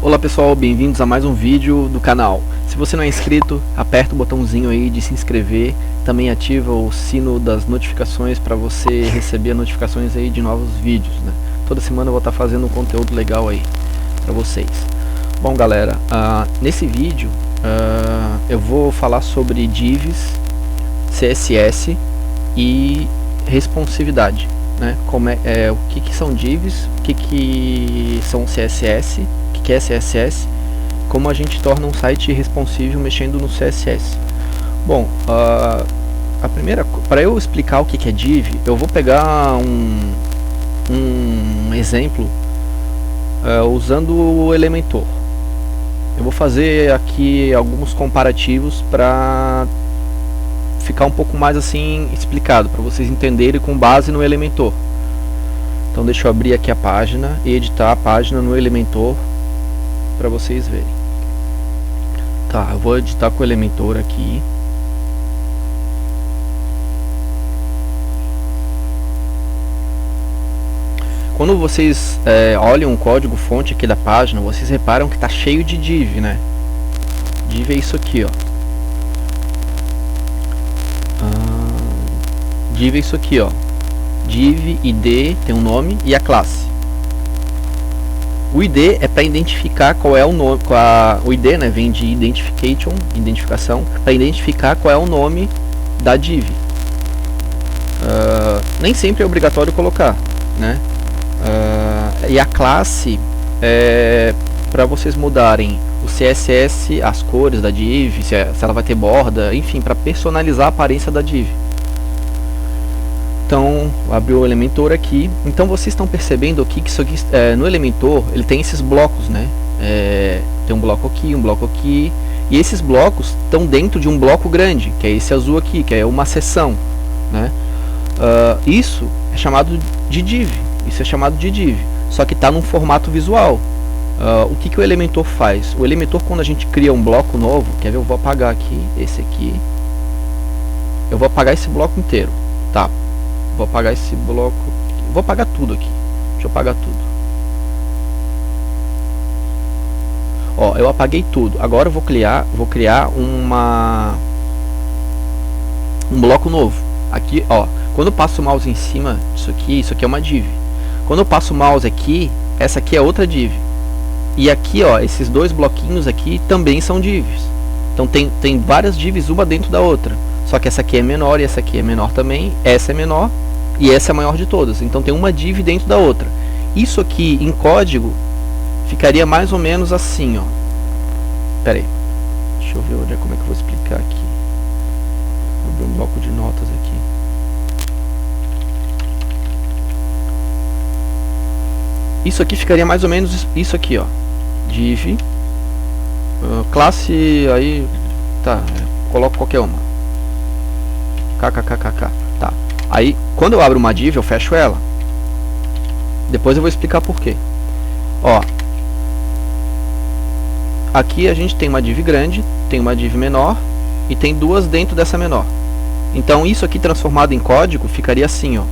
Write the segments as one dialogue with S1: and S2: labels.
S1: Olá pessoal, bem-vindos a mais um vídeo do canal. Se você não é inscrito, aperta o botãozinho aí de se inscrever. Também ativa o sino das notificações para você receber notificações aí de novos vídeos, né? Toda semana eu vou estar fazendo um conteúdo legal aí para vocês. Bom galera, nesse vídeo eu vou falar sobre divs, CSS e responsividade, né? O que são divs, o que são CSS, o que é CSS, como a gente torna um site responsível mexendo no CSS. Bom, para eu explicar o que é div, eu vou pegar um exemplo usando o Elementor. Eu vou fazer aqui alguns comparativos para ficar um pouco mais assim explicado, para vocês entenderem com base no Elementor. Então deixa eu abrir aqui a página e editar a página no Elementor para vocês verem. Tá, eu vou editar com o Elementor aqui. Quando vocês olham o código fonte aqui da página, vocês reparam que está cheio de div, né? Div é isso aqui, ó. Div é isso aqui, ó. Div, ID, tem um nome e a classe. O ID é para identificar qual é o nome, o ID, né, vem de identificação, para identificar qual é o nome da div. Nem sempre é obrigatório colocar, né? E a classe é para vocês mudarem o CSS, as cores da div, se ela vai ter borda, enfim, para personalizar a aparência da div. Então, vou abrir o Elementor aqui. Então vocês estão percebendo aqui que isso aqui, no Elementor ele tem esses blocos, né? Tem um bloco aqui, e esses blocos estão dentro de um bloco grande, que é esse azul aqui, que é uma seção, né? Isso é chamado de div. Só que está num formato visual. O que o Elementor faz? O Elementor, quando a gente cria um bloco novo, quer ver? Eu vou apagar aqui, esse aqui. Eu vou apagar esse bloco inteiro, tá? Vou apagar esse bloco, vou apagar tudo aqui. Deixa eu apagar tudo. Ó, eu apaguei tudo. Agora eu vou criar um bloco novo. Aqui, ó, quando eu passo o mouse em cima disso aqui é uma div. Quando eu passo o mouse aqui, essa aqui é outra div. E aqui, ó, esses dois bloquinhos aqui também são divs. Então tem várias divs, uma dentro da outra. Só que essa aqui é menor e essa aqui é menor também. Essa é menor e essa é a maior de todas. Então tem uma div dentro da outra. Isso aqui em código ficaria mais ou menos assim, ó. Pera aí. Deixa eu ver como é que eu vou explicar aqui. Vou abrir um bloco de notas aqui. Isso aqui ficaria mais ou menos isso aqui, ó. Div, classe, aí tá, coloco qualquer uma. KKKKK, tá. Aí, quando eu abro uma div, eu fecho ela. Depois eu vou explicar por quê. Ó, aqui a gente tem uma div grande, tem uma div menor e tem duas dentro dessa menor. Então isso aqui transformado em código ficaria assim, ó.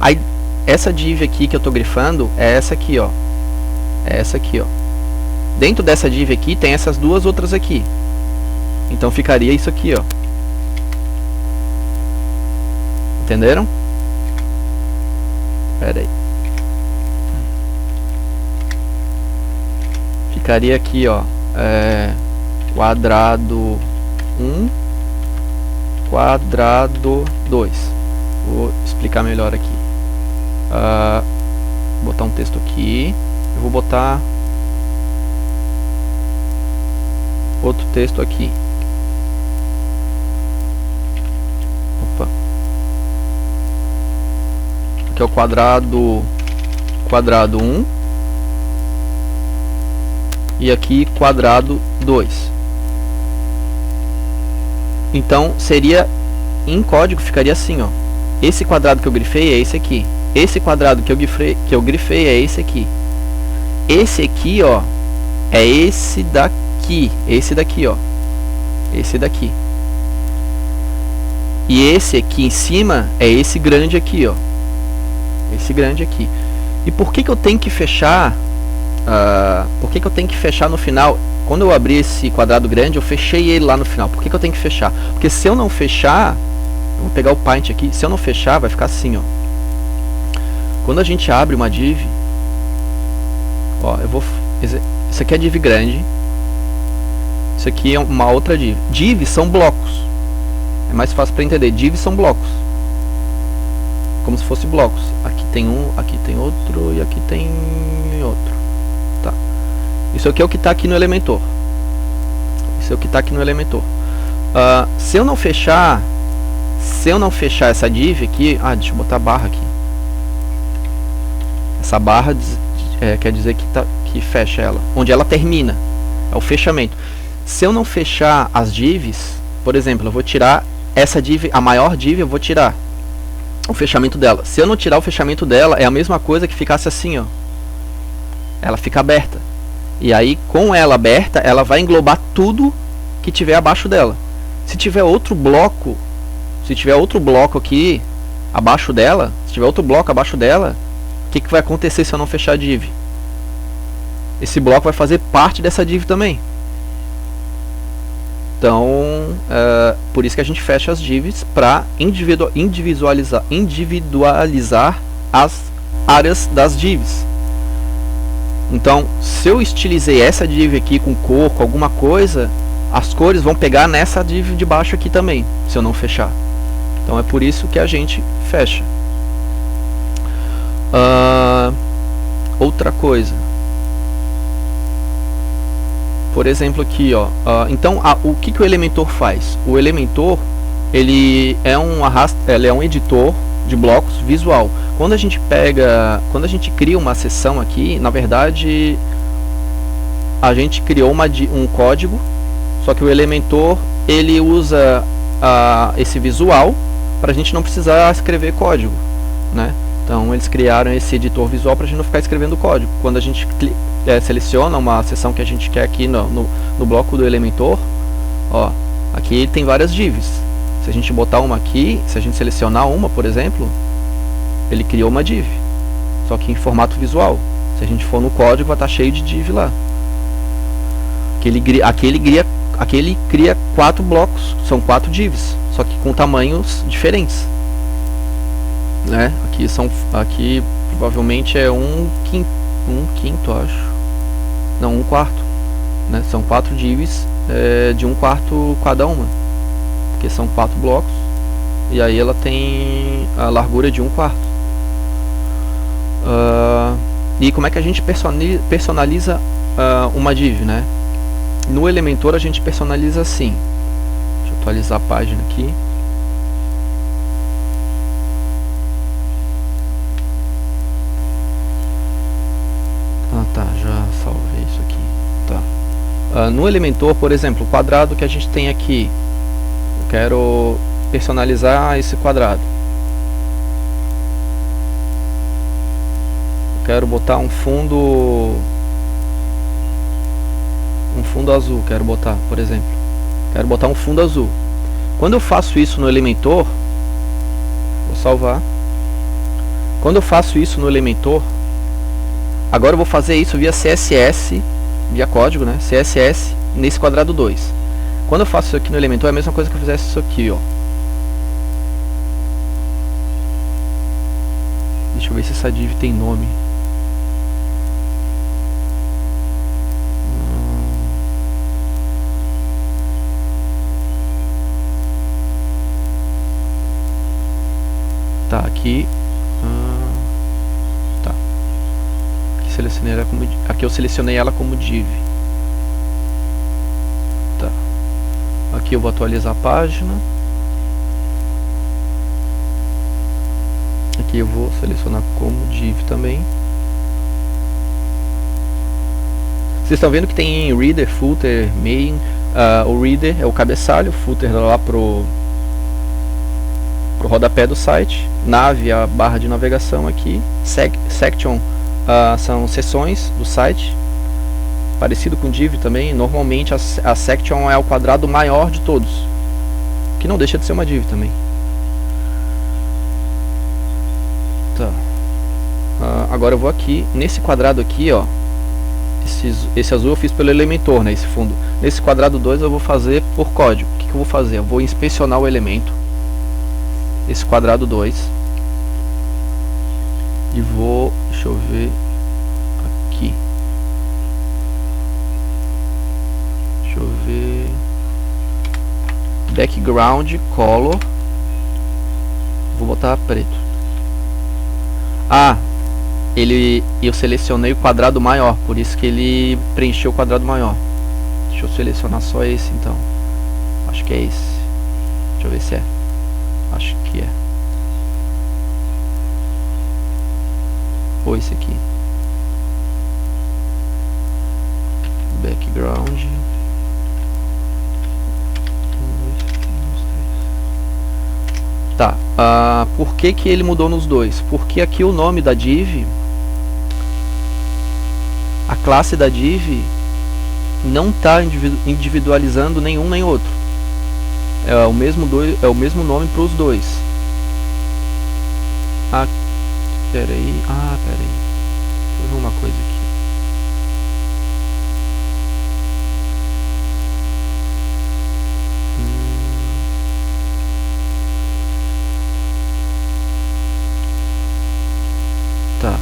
S1: Aí, essa div aqui que eu estou grifando é essa aqui, ó. É essa aqui, ó. Dentro dessa div aqui tem essas duas outras aqui. Então ficaria isso aqui, ó. Entenderam? Pera aí. Ficaria aqui, ó. Quadrado 1, quadrado 2. Vou explicar melhor aqui. Vou botar um texto aqui. Eu vou botar outro texto aqui. Opa. Aqui é o quadrado 1 e aqui quadrado 2. Então seria em código, ficaria assim, ó. Esse quadrado que eu grifei é esse aqui. Esse quadrado que eu grifei é esse aqui. Esse aqui, ó, é esse daqui. Esse daqui, ó. Esse daqui. E esse aqui em cima é esse grande aqui, ó. Esse grande aqui. E por que que eu tenho que fechar? Por que que eu tenho que fechar no final? Quando eu abri esse quadrado grande, eu fechei ele lá no final. Por que que eu tenho que fechar? Porque se eu não fechar, vou pegar o Paint aqui. Se eu não fechar, vai ficar assim, ó. Quando a gente abre uma div, ó, isso aqui é div grande. Isso aqui é uma outra div. Divs são blocos. É mais fácil para entender. Divs são blocos. Como se fosse blocos. Aqui tem um, aqui tem outro e aqui tem outro. Tá. Isso aqui é o que está aqui no Elementor. Isso é o que está aqui no Elementor. Se eu não fechar essa div aqui, deixa eu botar a barra aqui. Essa barra quer dizer que fecha ela, onde ela termina. É o fechamento. Se eu não fechar as divs, por exemplo, eu vou tirar essa div, a maior div, eu vou tirar o fechamento dela. Se eu não tirar o fechamento dela, é a mesma coisa que ficasse assim, ó. Ela fica aberta. E aí, com ela aberta, ela vai englobar tudo que tiver abaixo dela. Se tiver outro bloco aqui abaixo dela, o que vai acontecer se eu não fechar a div? Esse bloco vai fazer parte dessa div também. Então, por isso que a gente fecha as divs para individualizar as áreas das divs. Então, se eu estilizei essa div aqui com cor, com alguma coisa, as cores vão pegar nessa div de baixo aqui também, se eu não fechar. Então é por isso que a gente fecha. Outra coisa. Por exemplo aqui, ó. Então o que o Elementor faz? O Elementor, ele é um editor de blocos visual. Quando a gente cria uma seção aqui, na verdade a gente criou um código, só que o Elementor ele usa esse visual para a gente não precisar escrever código, né? Então eles criaram esse editor visual para a gente não ficar escrevendo código. Quando a gente seleciona uma seção que a gente quer aqui no bloco do Elementor, ó, aqui tem várias divs. Se a gente botar uma aqui, se a gente selecionar uma, por exemplo, ele criou uma div, só que em formato visual. Se a gente for no código, vai estar cheio de div lá. Aqui ele cria 4 blocos, são 4 divs, só que com tamanhos diferentes, né? Aqui provavelmente é um quinto, acho. Não, 1/4, né? São 4 divs de 1/4 cada uma, porque são 4 blocos, e aí ela tem a largura de 1/4. E como é que a gente personaliza uma div, né? No Elementor a gente personaliza assim. Deixa eu atualizar a página aqui. Tá, já salvei isso aqui. Tá. No Elementor, por exemplo, o quadrado que a gente tem aqui, eu quero personalizar esse quadrado. Eu quero botar um fundo azul, quero botar, por exemplo. Quero botar um fundo azul. Quando eu faço isso no Elementor, vou salvar. Quando eu faço isso no Elementor, agora eu vou fazer isso via CSS, via código, né? CSS nesse quadrado 2. Quando eu faço isso aqui no Elementor, é a mesma coisa que eu fizesse isso aqui, ó. Deixa eu ver se essa div tem nome. Tá, aqui. Tá. Aqui eu selecionei ela como div. Tá. Aqui eu vou atualizar a página. Aqui eu vou selecionar como div também. Vocês estão vendo que tem reader, footer, main. O reader é o cabeçalho, o footer lá pro rodapé do site, nave, a barra de navegação aqui, section são seções do site, parecido com div também. Normalmente a section é o quadrado maior de todos, que não deixa de ser uma div também. Agora eu vou aqui, nesse quadrado aqui, ó. Esse azul eu fiz pelo Elementor, né, esse fundo. Nesse quadrado 2 eu vou fazer por código. O que eu vou fazer? Eu vou inspecionar o elemento, esse quadrado 2, e vou, deixa eu ver aqui, deixa eu ver, background color, vou botar preto. Eu selecionei o quadrado maior, por isso que ele preencheu o quadrado maior. Deixa eu selecionar só esse então. Acho que é esse. Deixa eu ver se é. Acho que é. Ou esse aqui. Background. Tá. Por que ele mudou nos dois? Porque aqui o nome da div, a classe da div, não está individualizando nenhum nem outro. É o mesmo nome para os dois. Peraí. Deixa eu ver uma coisa aqui. Tá. Aqui.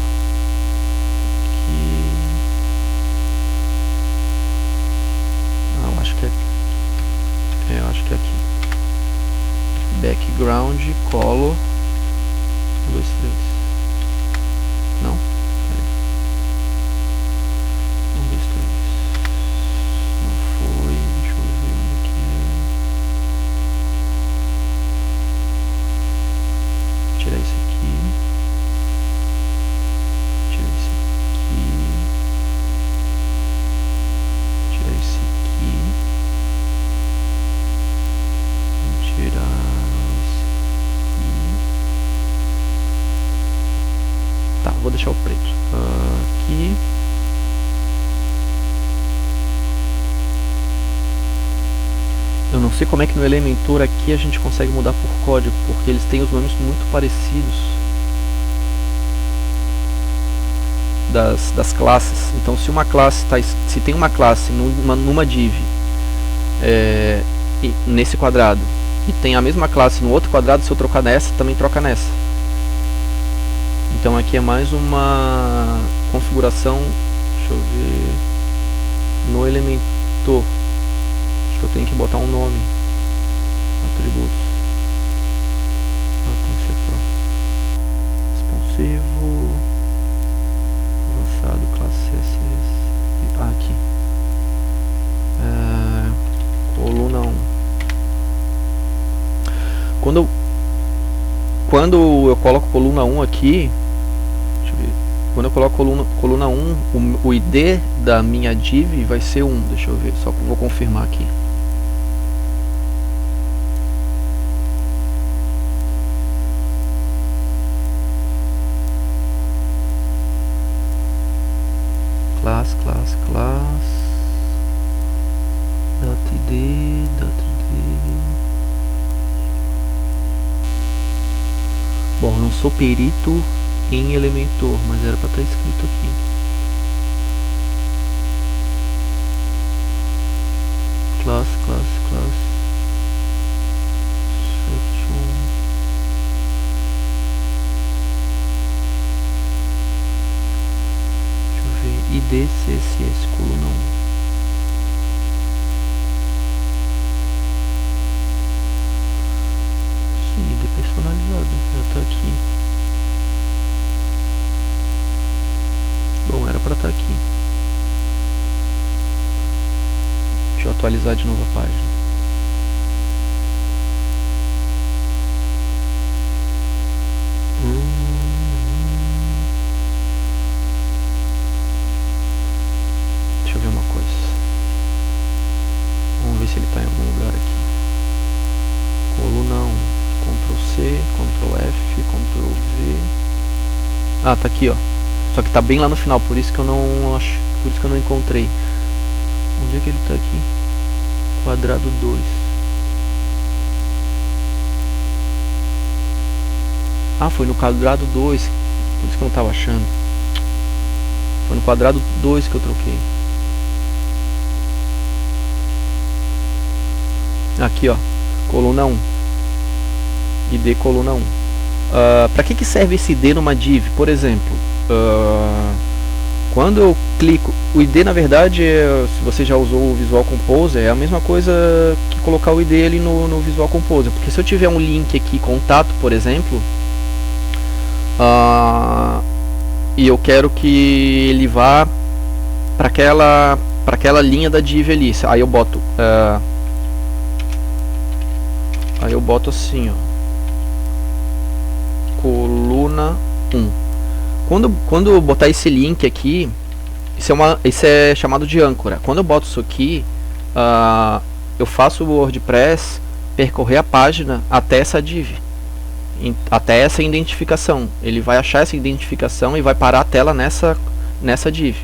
S1: Eu acho que é. Eu acho que é aqui. Background color 1, 2, 3. Não? Peraí. 1, 2, 3. Não foi. Deixa eu ver onde que é. Tirar isso aqui. Tirar isso aqui. Tirar isso aqui. Tirar isso aqui. Tá, vou deixar o preto aqui. Eu não sei como é que no Elementor aqui a gente consegue mudar por código, porque eles têm os nomes muito parecidos das classes. Então se uma classe se tem uma classe numa div nesse quadrado e tem a mesma classe no outro quadrado, se eu trocar nessa, também troca nessa. Então aqui é mais uma configuração, deixa eu ver, no Elementor. Acho que eu tenho que botar um nome, atributos. Tem que ser responsivo, avançado, classe CSS. Aqui. Coluna 1. Quando eu coloco coluna 1 aqui, deixa eu ver, quando eu coloco coluna 1, o ID da minha div vai ser 1, deixa eu ver, só que eu vou confirmar aqui. Class, .id. Bom, não sou perito em Elementor, mas era para estar escrito aqui. Class. Section. Deixa eu ver. ID CSS coluna 1. ID personalizado, já está aqui. Bom, era para estar aqui. Deixa eu atualizar de novo a página. Deixa eu ver uma coisa. Vamos ver se ele está em algum lugar aqui. Coluna 1. Ctrl C, Ctrl F, Ctrl V. Tá aqui, ó. Só que tá bem lá no final, por isso que eu não acho, por isso que eu não encontrei. Onde é que ele tá aqui? Quadrado 2. Foi no quadrado 2. Por isso que eu não estava achando? Foi no quadrado 2 que eu troquei. Aqui, ó, coluna 1. ID coluna 1. Para que serve esse ID numa div? Por exemplo, quando eu clico, o ID na verdade, se você já usou o Visual Composer, é a mesma coisa que colocar o ID ali no Visual Composer, porque se eu tiver um link aqui, contato, por exemplo, e eu quero que ele vá para aquela linha da div ali, aí eu boto assim, ó, coluna 1. Quando eu botar esse link aqui, isso é chamado de âncora. Quando eu boto isso aqui, eu faço o WordPress percorrer a página até essa div, até essa identificação. Ele vai achar essa identificação e vai parar a tela nessa div.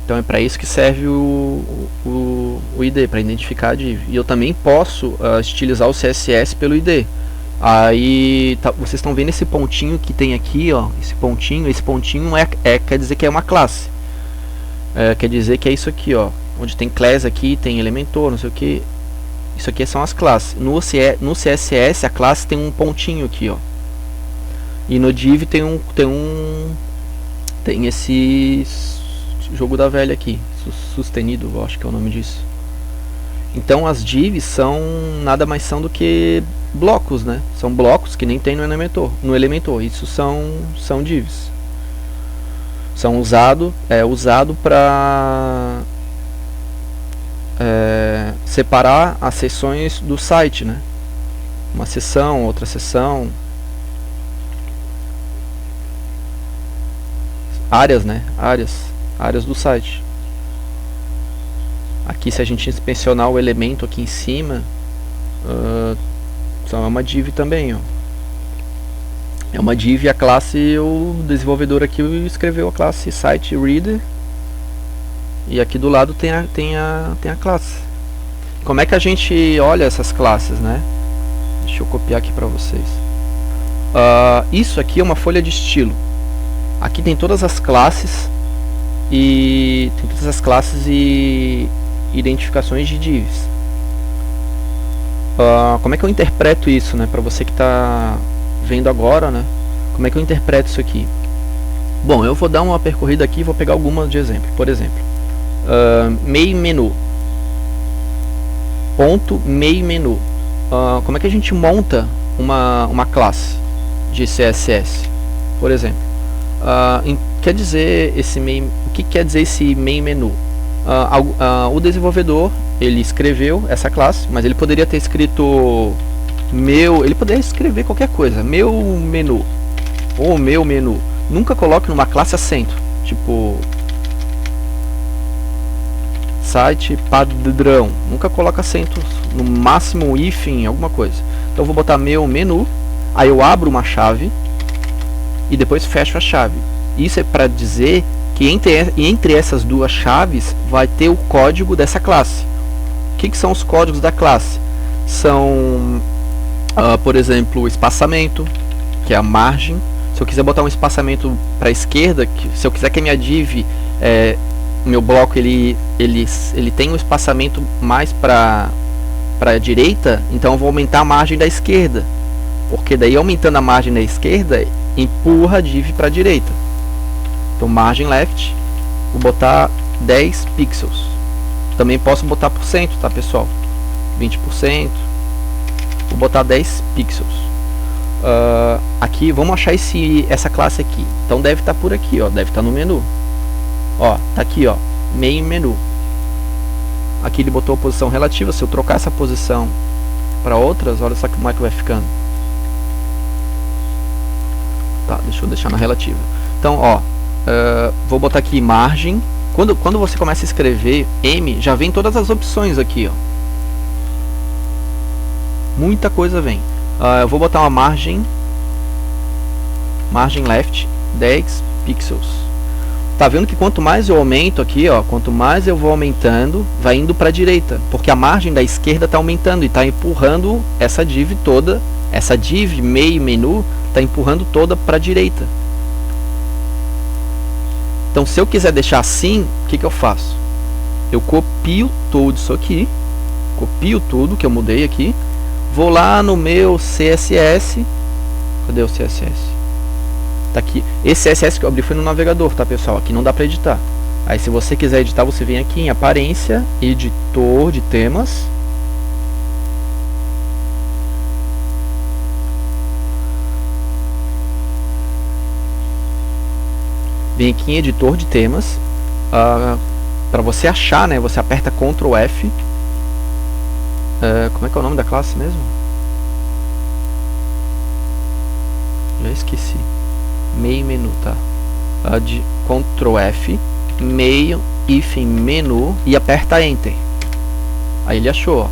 S1: Então é para isso que serve o ID, para identificar a div. E eu também posso estilizar o CSS pelo ID. Aí vocês estão vendo esse pontinho que tem aqui, ó, esse pontinho quer dizer que é uma classe. Quer dizer que é isso aqui, ó, onde tem class aqui, tem Elementor, não sei o que. Isso aqui são as classes. No CSS a classe tem um pontinho aqui, ó. E no div tem esse jogo da velha aqui, sustenido, eu acho que é o nome disso. Então as divs nada mais são do que blocos, né? São blocos que nem tem no Elementor. Isso são divs. São usado para separar as seções do site, né? Uma seção, outra seção, áreas, né? Áreas do site. Aqui, se a gente inspecionar o elemento aqui em cima, é uma div também, ó. É uma div, a classe, o desenvolvedor aqui escreveu a classe site reader, e aqui do lado tem a classe. Como é que a gente olha essas classes, né? Deixa eu copiar aqui para vocês. Isso aqui é uma folha de estilo. Aqui tem todas as classes e identificações de divs. Como é que eu interpreto isso, né? Para você que está vendo agora, né? Como é que eu interpreto isso aqui? Bom, eu vou dar uma percorrida aqui e vou pegar algumas de exemplo. Por exemplo, main menu. Ponto main menu. Como é que a gente monta uma classe de CSS? Por exemplo, quer dizer o que quer dizer esse main menu? O desenvolvedor, ele escreveu essa classe, mas ele poderia ter escrito ele poderia escrever qualquer coisa, meu menu ou meu menu. Nunca coloque numa classe acento, tipo site padrão, nunca coloca acento, no máximo hífen, alguma coisa. Então eu vou botar meu menu, aí eu abro uma chave e depois fecho a chave. Isso é para dizer que entre essas duas chaves vai ter o código dessa classe. O que são os códigos da classe? São, por exemplo, o espaçamento, que é a margem. Se eu quiser botar um espaçamento para a esquerda, se eu quiser que a minha div, meu bloco, ele tem um espaçamento mais para a direita, então eu vou aumentar a margem da esquerda, porque daí aumentando a margem da esquerda empurra a div para a direita. Então margem left, vou botar 10 pixels. Também posso botar por cento, tá pessoal? 20%. Vou botar 10 pixels. Aqui, vamos achar essa classe aqui. Então deve estar por aqui, ó. Deve estar no menu. Ó, tá aqui, ó. Main menu. Aqui ele botou a posição relativa. Se eu trocar essa posição para outras, olha só como é que vai ficando. Tá, deixa eu deixar na relativa. Então, ó. Vou botar aqui margem. Quando você começa a escrever M, já vem todas as opções aqui, ó. Muita coisa vem. Eu vou botar uma margem left 10 pixels. Tá vendo que quanto mais eu aumento aqui, ó, quanto mais eu vou aumentando, vai indo para a direita, porque a margem da esquerda está aumentando e está empurrando essa div toda. Essa div main menu está empurrando toda para a direita. Então, se eu quiser deixar assim, o que eu faço? Eu copio tudo isso aqui, copio tudo que eu mudei aqui, vou lá no meu CSS. Cadê o CSS? Tá aqui. Esse CSS que eu abri foi no navegador, tá, pessoal? Aqui não dá para editar. Aí, se você quiser editar, você vem aqui em aparência, editor de temas. Vem aqui em editor de temas. Para você achar, né? Você aperta Ctrl F. Como é que é o nome da classe mesmo? Já esqueci. Meio menu, tá? De Ctrl F, meio, hífen, menu e aperta Enter. Aí ele achou, ó.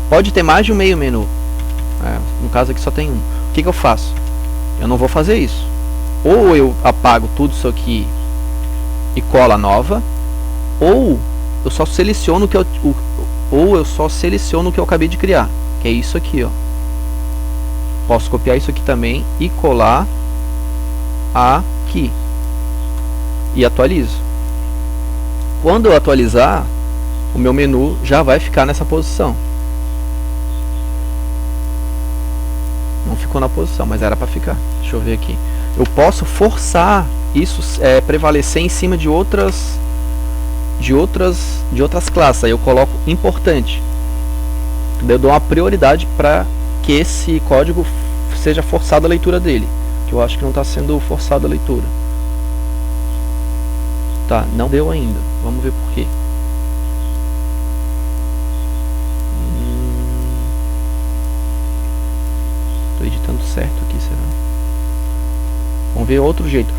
S1: Pode ter mais de um meio menu. No caso aqui só tem um. O que eu faço? Eu não vou fazer isso. Ou eu apago tudo isso aqui e cola nova, ou eu só seleciono o que eu acabei de criar, que é isso aqui, ó. Posso copiar isso aqui também e colar aqui e atualizo. Quando eu atualizar, o meu menu já vai ficar nessa posição. Não ficou na posição, mas era para ficar. Deixa eu ver aqui. Eu posso forçar isso prevalecer em cima de outras classes. Aí eu coloco importante. Eu dou uma prioridade para que esse código seja forçada a leitura dele, que eu acho que não está sendo forçada a leitura. Tá, não deu ainda. Vamos ver por quê. Estou editando certo aqui, será? Vamos ver outro jeito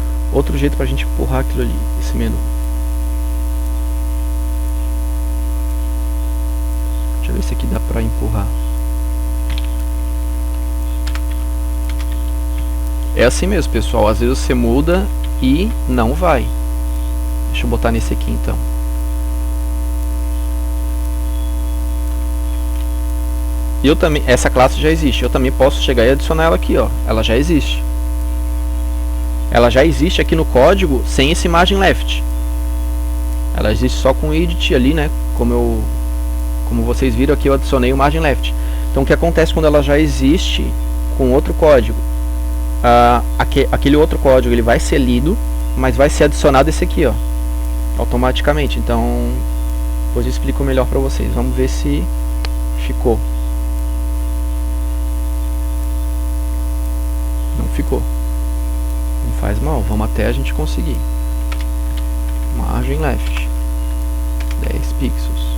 S1: para a gente empurrar aquilo ali, esse menu. Deixa eu ver se aqui dá para empurrar. É assim mesmo, pessoal. Às vezes você muda e não vai. Deixa eu botar nesse aqui então. E eu também, essa classe já existe. Eu também posso chegar e adicionar ela aqui, ó. Ela já existe. Ela já existe aqui no código sem esse margin left. Ela existe só com o edit ali, né? Como vocês viram aqui, eu adicionei o margin left. Então o que acontece quando ela já existe com outro código? Aquele outro código ele vai ser lido, mas vai ser adicionado esse aqui, ó, automaticamente. Então depois eu explico melhor para vocês. Vamos ver se ficou. Não ficou. Não faz mal, vamos até a gente conseguir. Margin left 10 pixels.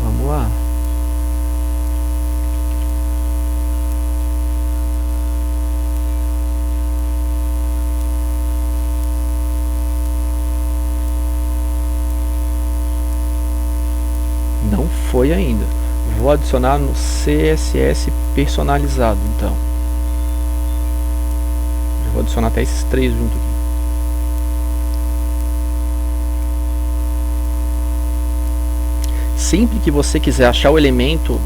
S1: Vamos lá. Não foi ainda. Vou adicionar no CSS personalizado, então. Eu vou adicionar até esses três junto aqui. Sempre que você quiser achar o elemento,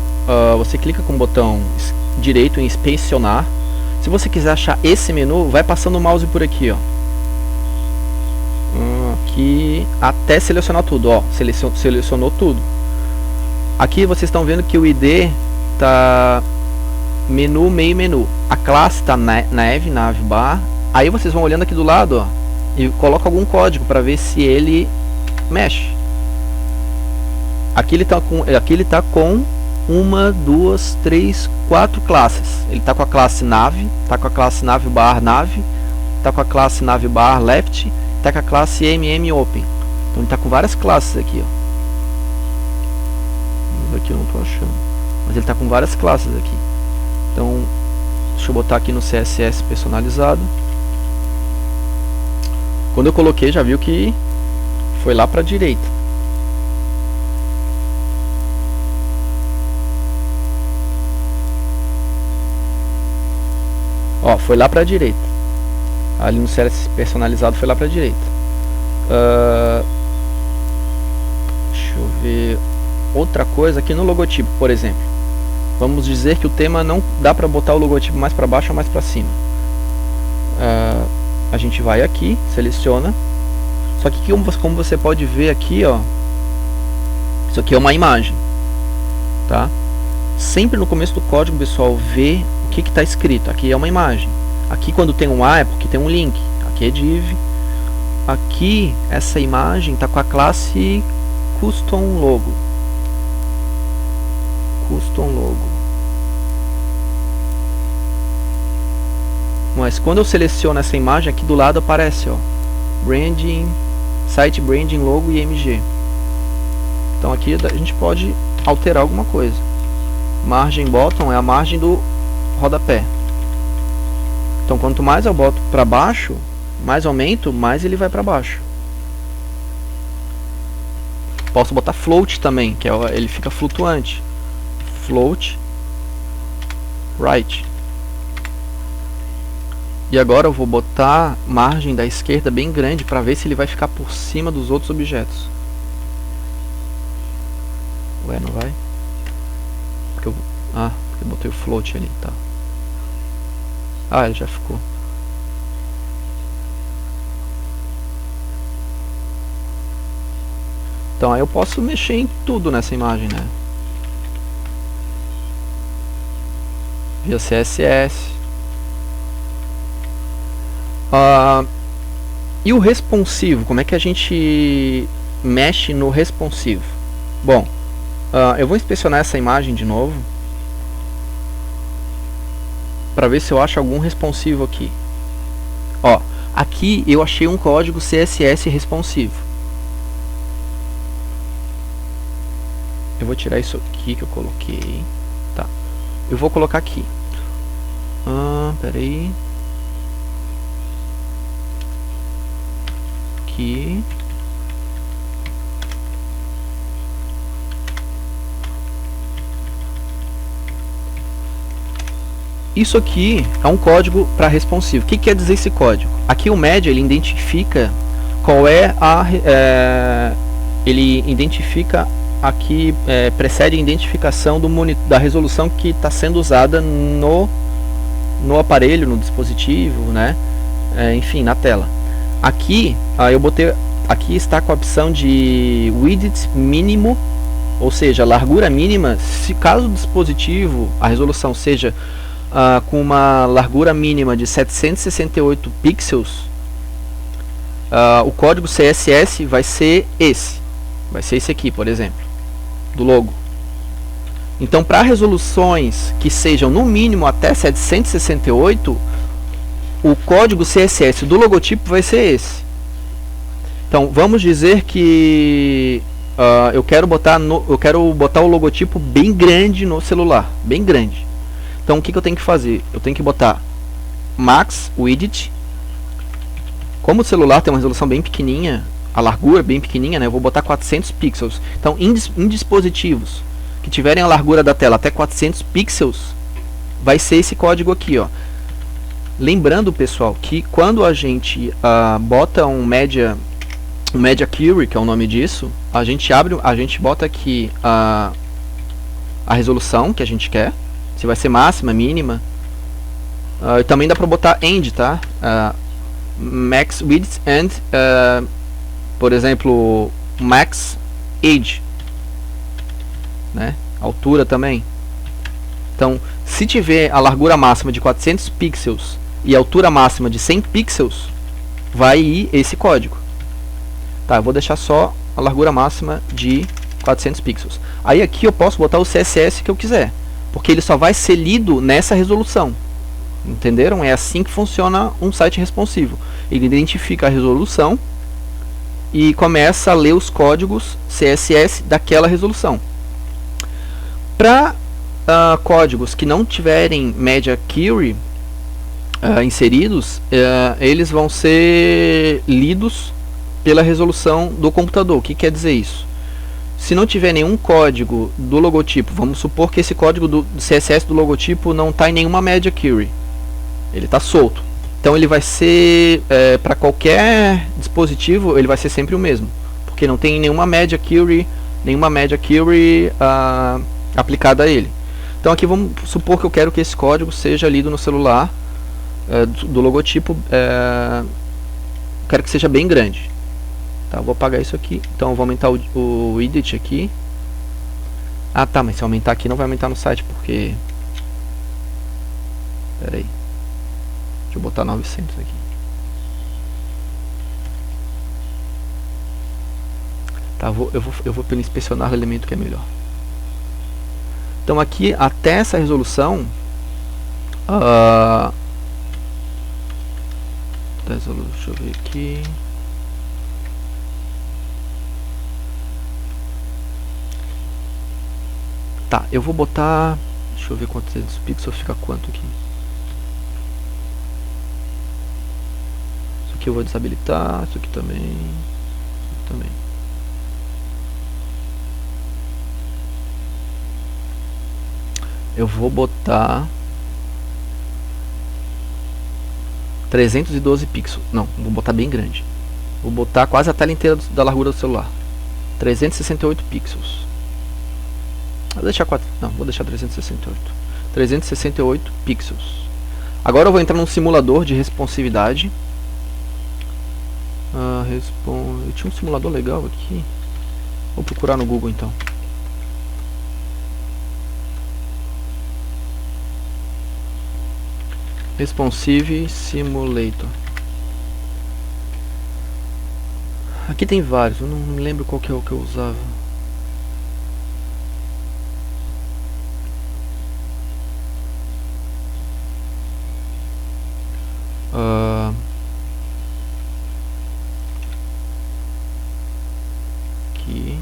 S1: você clica com o botão direito em inspecionar. Se você quiser achar esse menu, vai passando o mouse por aqui, ó. Aqui até selecionar tudo, ó. Selecionou tudo. Aqui vocês estão vendo que o ID tá menu, meio menu. A classe tá navbar. Aí vocês vão olhando aqui do lado, ó, e coloca algum código para ver se ele mexe. Aqui ele tá com uma, duas, três, quatro classes. Ele tá com a classe nav, tá com a classe navbar nav, tá com a classe navbar left, tá com a classe open. Então ele tá com várias classes aqui, ó. Aqui eu não tô achando, mas ele tá com várias classes aqui. Então deixa eu botar aqui no CSS personalizado. Quando eu coloquei, já viu que foi lá para a direita. Ó, foi lá para a direita. Ali no CSS personalizado foi lá para a direita. Deixa eu ver. outra coisa aqui no logotipo, por exemplo. Vamos dizer que o tema não dá para botar o logotipo mais para baixo ou mais para cima. A gente vai aqui, seleciona. Só que como você pode ver aqui, ó, isso aqui é uma imagem, tá? Sempre no começo do código, pessoal, vê o que está escrito. Aqui é uma imagem. Aqui quando tem um A é porque tem um link. Aqui é div. Aqui essa imagem está com a classe custom logo. Custom logo. Mas quando eu seleciono essa imagem, aqui do lado aparece, ó, branding, site branding, logo e img. Então aqui a gente pode alterar alguma coisa. Margem bottom é a margem do rodapé. Então quanto mais eu boto para baixo, mais aumento, mais ele vai para baixo. Posso botar float também, que ele fica flutuante. Float right. E agora eu vou botar margem da esquerda bem grande para ver se ele vai ficar por cima dos outros objetos. Ué, não vai? Porque porque eu botei o float ali, tá. Ele já ficou. Então aí eu posso mexer em tudo nessa imagem, né? Via CSS. E o responsivo? Como é que a gente mexe no responsivo? Bom, eu vou inspecionar essa imagem de novo para ver se eu acho algum responsivo aqui. Ó, aqui eu achei um código CSS responsivo. Eu vou tirar isso aqui que eu coloquei. Tá. Eu vou colocar aqui. Peraí. Aqui. Isso aqui é um código para responsivo. O que quer dizer esse código? Aqui o média ele identifica qual é ele identifica aqui, precede a identificação da resolução que está sendo usada no aparelho, no dispositivo, né? Enfim, na tela. Aqui eu botei, aqui está com a opção de width mínimo, ou seja, largura mínima. Se caso o dispositivo, a resolução seja com uma largura mínima de 768 pixels, o código CSS vai ser esse aqui, por exemplo, do logo. Então, para resoluções que sejam no mínimo até 768, o código CSS do logotipo vai ser esse. Então, vamos dizer que eu quero botar o logotipo bem grande no celular, bem grande. Então o que eu tenho que fazer? Eu tenho que botar max width. Como o celular tem uma resolução bem pequenininha, a largura bem pequenininha, né? Eu vou botar 400 pixels. Então em dispositivos que tiverem a largura da tela até 400 pixels, vai ser esse código aqui, ó. Lembrando, pessoal, que quando a gente bota um media query, que é o nome disso, a gente bota aqui a resolução que a gente quer. Se vai ser máxima, mínima. Também dá para botar end, tá? Max width and, por exemplo, max age, né? Altura também. Então, se tiver a largura máxima de 400 pixels e a altura máxima de 100 pixels, vai ir esse código. Tá, eu vou deixar só a largura máxima de 400 pixels. Aí aqui eu posso botar o CSS que eu quiser, porque ele só vai ser lido nessa resolução. Entenderam? É assim que funciona um site responsivo. Ele identifica a resolução e começa a ler os códigos CSS daquela resolução. Para códigos que não tiverem media query inseridos, eles vão ser lidos pela resolução do computador. O que quer dizer isso? Se não tiver nenhum código do logotipo, vamos supor que esse código do CSS do logotipo não está em nenhuma media query, ele está solto. Então ele vai ser, para qualquer dispositivo, ele vai ser sempre o mesmo, porque não tem nenhuma media query nenhuma Media Query aplicada a ele. Então aqui vamos supor que eu quero que esse código seja lido no celular, do logotipo, quero que seja bem grande. Tá, vou apagar isso aqui. Então eu vou aumentar o edit aqui. Ah tá, mas se eu aumentar aqui não vai aumentar no site, porque... Pera aí. Deixa eu botar 900 aqui. Tá, eu vou pelo inspecionar o elemento que é melhor. Então aqui, até essa resolução... deixa eu ver aqui... Tá, eu vou botar... Deixa eu ver quantos pixels fica quanto aqui. Isso aqui eu vou desabilitar, isso aqui também. Isso aqui também. Eu vou botar 312 pixels. Não, vou botar bem grande. Vou botar quase a tela inteira da largura do celular. 368 pixels. Vou deixar 4. Não, vou deixar 368. 368 pixels. Agora eu vou entrar num simulador de responsividade. Eu tinha um simulador legal aqui. Vou procurar no Google então. Responsive Simulator. Aqui tem vários, eu não me lembro qual que é o que eu usava. Aqui.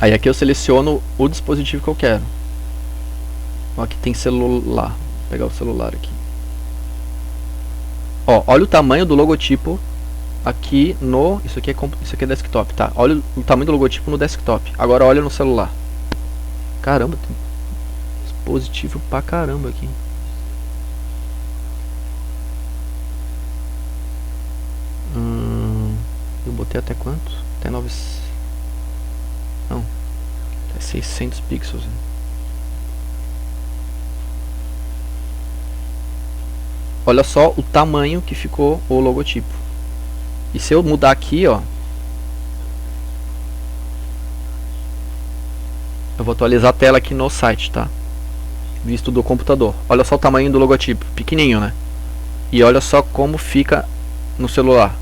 S1: Aí aqui eu seleciono o dispositivo que eu quero. Aqui tem celular. Vou pegar o celular aqui. Ó, olha o tamanho do logotipo aqui no... Isso aqui é desktop, tá? Olha o tamanho do logotipo no desktop. Agora olha no celular. Caramba, tem dispositivo pra caramba aqui. Eu botei até quanto? Até 9... Não. Até 600 pixels. Né? Olha só o tamanho que ficou o logotipo. E se eu mudar aqui, ó, eu vou atualizar a tela aqui no site, tá? Visto do computador. Olha só o tamanho do logotipo, pequenininho, né? E olha só como fica no celular.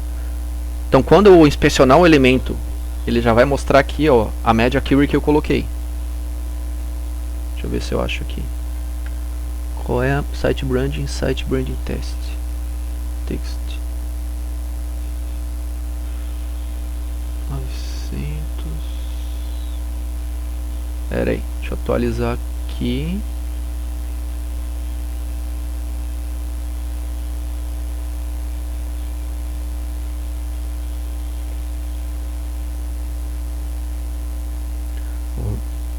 S1: Então quando eu inspecionar o elemento, ele já vai mostrar aqui, ó, a Media Query que eu coloquei. Deixa eu ver se eu acho aqui. Qual é a Site Branding Test? Text 900. Pera aí, deixa eu atualizar aqui.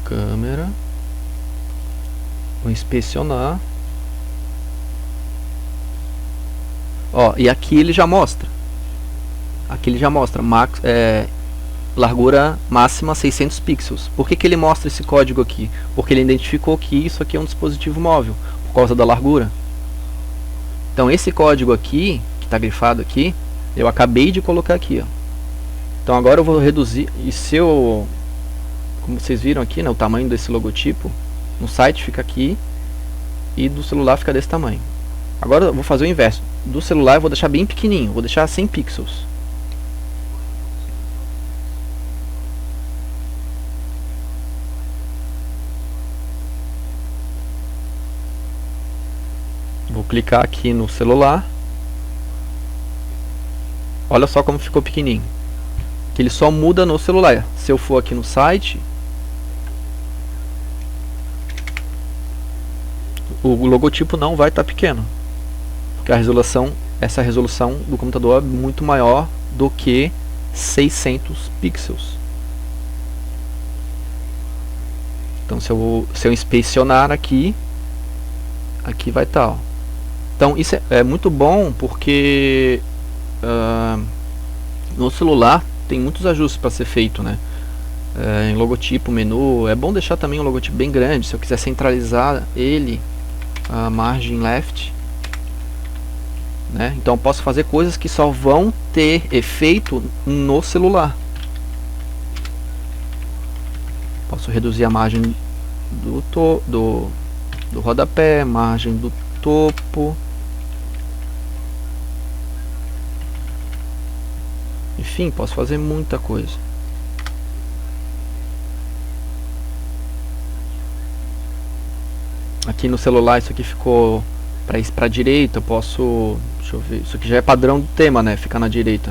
S1: Câmera. Vou inspecionar. Ó, e aqui ele já mostra. Aqui ele já mostra largura máxima 600 pixels. Por que que ele mostra esse código aqui? Porque ele identificou que isso aqui é um dispositivo móvel, por causa da largura. Então esse código aqui, que está grifado aqui, eu acabei de colocar aqui, ó. Então agora eu vou reduzir, e se eu, como vocês viram aqui, né, o tamanho desse logotipo, no site fica aqui, e do celular fica desse tamanho. Agora eu vou fazer o inverso. Do celular eu vou deixar bem pequenininho, vou deixar 100 pixels. Vou clicar aqui no celular. Olha só como ficou pequenininho. Que ele só muda no celular. Se eu for aqui no site, o logotipo não vai estar pequeno. Porque essa resolução do computador é muito maior do que 600 pixels. Então se eu inspecionar aqui vai estar, ó. Então isso é muito bom porque No celular tem muitos ajustes para ser feito, né? Em logotipo, menu, é bom deixar também um logotipo bem grande. Se eu quiser centralizar ele, a margem left, né? Então eu posso fazer coisas que só vão ter efeito no celular. Posso reduzir a margem do rodapé, margem do topo. Enfim, posso fazer muita coisa. Aqui no celular isso aqui ficou para a direita. Eu posso, deixa eu ver, isso aqui já é padrão do tema, né? Ficar na direita.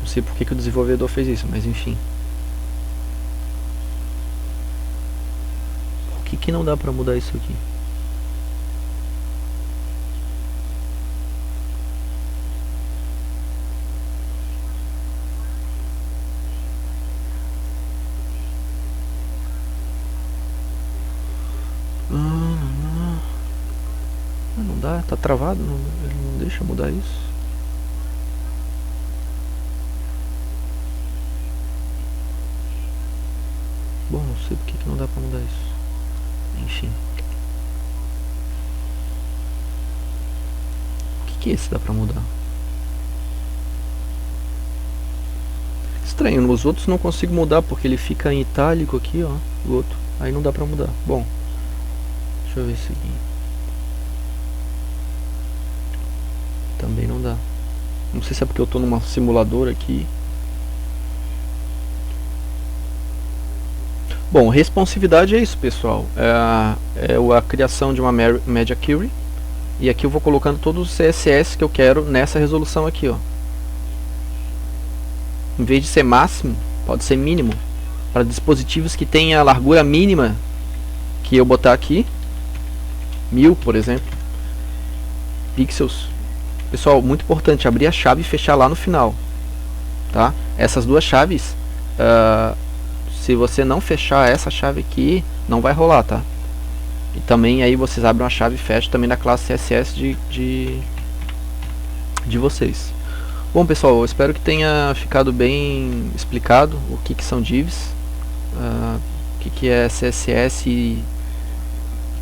S1: Não sei por que o desenvolvedor fez isso, mas enfim. Por que não dá para mudar isso aqui? Não dá, tá travado, ele não deixa mudar isso. Bom, não sei por que não dá pra mudar isso. Enfim. O que é esse dá pra mudar? Estranho, nos outros não consigo mudar porque ele fica em itálico aqui, ó. O outro, aí não dá pra mudar. Bom, deixa eu ver esse aqui. Também não dá. Não sei se é porque eu tô numa simuladora aqui. Bom, responsividade é isso, pessoal. É a criação de uma Media Query. E aqui eu vou colocando todos os CSS que eu quero nessa resolução aqui, ó. Em vez de ser máximo, pode ser mínimo. Para dispositivos que tenham a largura mínima que eu botar aqui, 1000, por exemplo, pixels. Pessoal, muito importante, abrir a chave e fechar lá no final, tá? Essas duas chaves, se você não fechar essa chave aqui, não vai rolar, tá? E também aí vocês abrem uma chave e fecham também na classe CSS de vocês. Bom, pessoal, eu espero que tenha ficado bem explicado o que são divs, o que é CSS e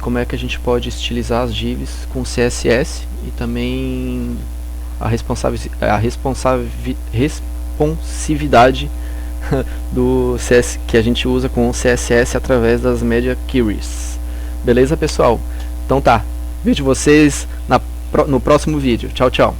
S1: como é que a gente pode estilizar as divs com CSS, e também a responsividade do CS que a gente usa com o CSS através das Media Queries. Beleza, pessoal? Então tá, vejo vocês no próximo vídeo. Tchau, tchau.